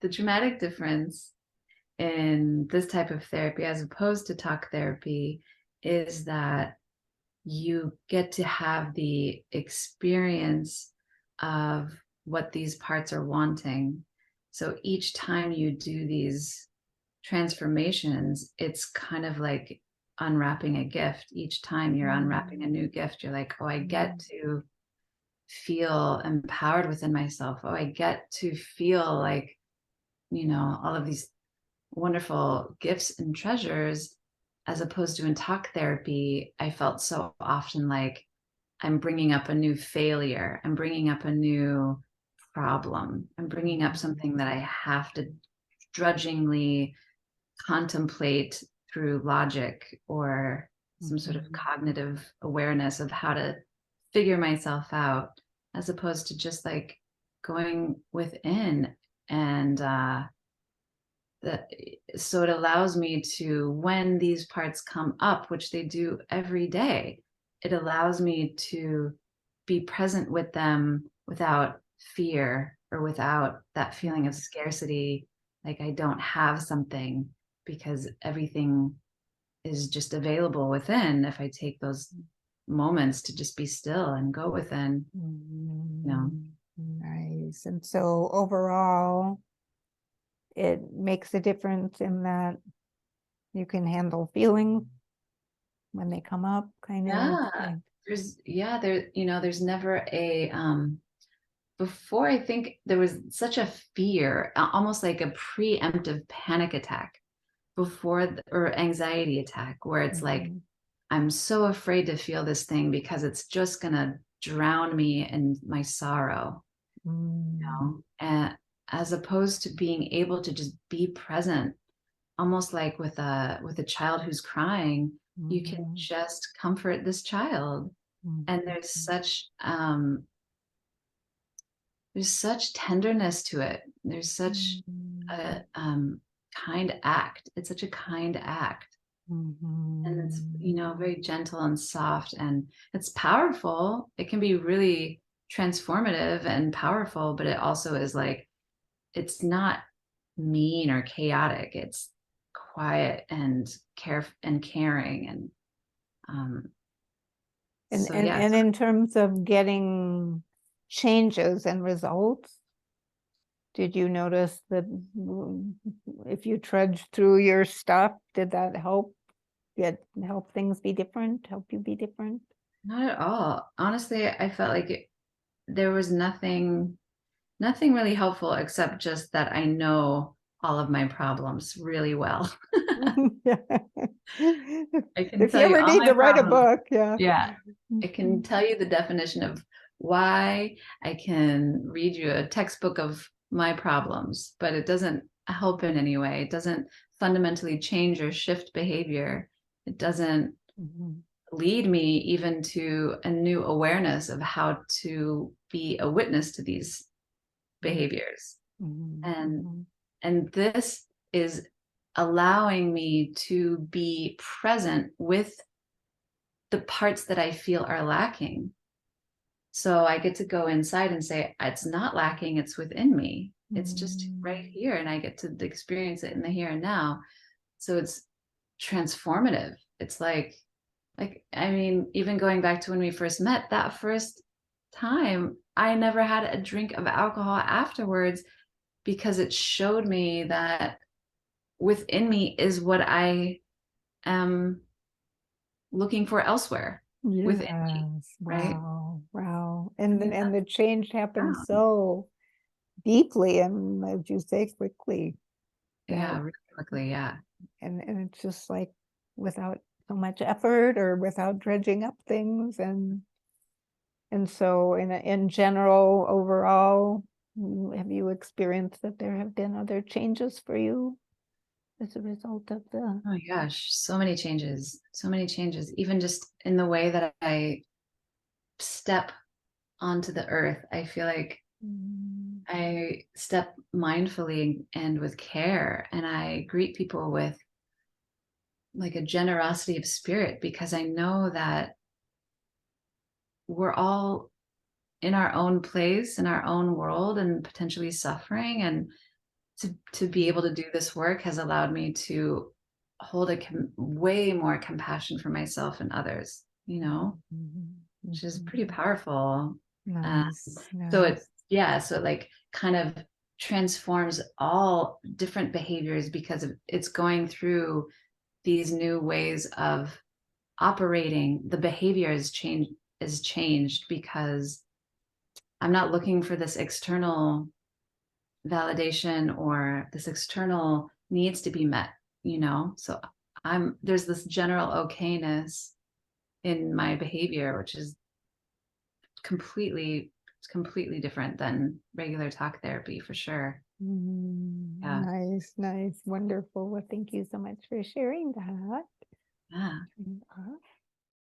the dramatic difference in this type of therapy as opposed to talk therapy is that you get to have the experience of what these parts are wanting. So each time you do these transformations, it's kind of like unwrapping a gift. Each time you're unwrapping a new gift, you're like, oh, I get to feel empowered within myself. Oh, I get to feel like, all of these wonderful gifts and treasures, as opposed to in talk therapy, I felt so often like I'm bringing up a new failure. I'm bringing up a new problem. I'm bringing up something that I have to drudgingly contemplate through logic or some sort of cognitive awareness of how to figure myself out, as opposed to just like going within. And so it allows me to, when these parts come up, which they do every day, it allows me to be present with them without fear or without that feeling of scarcity, like I don't have something, because everything is just available within if I take those moments to just be still and go within. Nice. And so overall, it makes a difference in that you can handle feelings when they come up, kind of. There's never a before. I think there was such a fear, almost like a preemptive panic attack before, or anxiety attack, where it's like, I'm so afraid to feel this thing because it's just gonna drown me in my sorrow, and as opposed to being able to just be present, almost like with a child who's crying, you can just comfort this child. And there's such tenderness to it. There's such a kind act. It's such a kind act. And it's, very gentle and soft, and it's powerful. It can be really transformative and powerful, but it also is like, it's not mean or chaotic. It's quiet and caring. And And in terms of getting changes and results, did you notice that if you trudged through your stuff, did that help things be different, help you be different? Not at all. Honestly, I felt like there was nothing really helpful, except just that I know all of my problems really well. I can If you tell you ever all need my to write a problems. book, yeah. Yeah. I can tell you the definition of why. I can read you a textbook of my problems, but it doesn't help in any way. It doesn't fundamentally change or shift behavior. It doesn't lead me even to a new awareness of how to be a witness to these behaviors. And this is allowing me to be present with the parts that I feel are lacking. So I get to go inside and say, it's not lacking, it's within me. It's just right here, and I get to experience it in the here and now. So it's transformative. It's like, I mean, even going back to when we first met, that first time, I never had a drink of alcohol afterwards, because it showed me that within me is what I am looking for elsewhere within me, right? Wow. And the change happened so deeply and, as you say, quickly. Yeah, really quickly, yeah. And it's just like without so much effort or without dredging up things. And so in general, overall, have you experienced that there have been other changes for you as a result of the... Oh my gosh, so many changes, even just in the way that I step onto the earth. I feel like I step mindfully and with care, and I greet people with like a generosity of spirit, because I know that we're all in our own place, in our own world, and potentially suffering. And to be able to do this work has allowed me to hold a way more compassion for myself and others, Mhm, which is pretty mhm. powerful. Um, Nice, so it, nice. yeah, so it like kind of transforms all different behaviors because it's going through these new ways of operating. The behavior is changed because I'm not looking for this external validation or this external needs to be met, so there's this general okayness in my behavior, which is completely different than regular talk therapy for sure. Yeah. Nice, nice, wonderful. Well, thank you so much for sharing that. Yeah. And,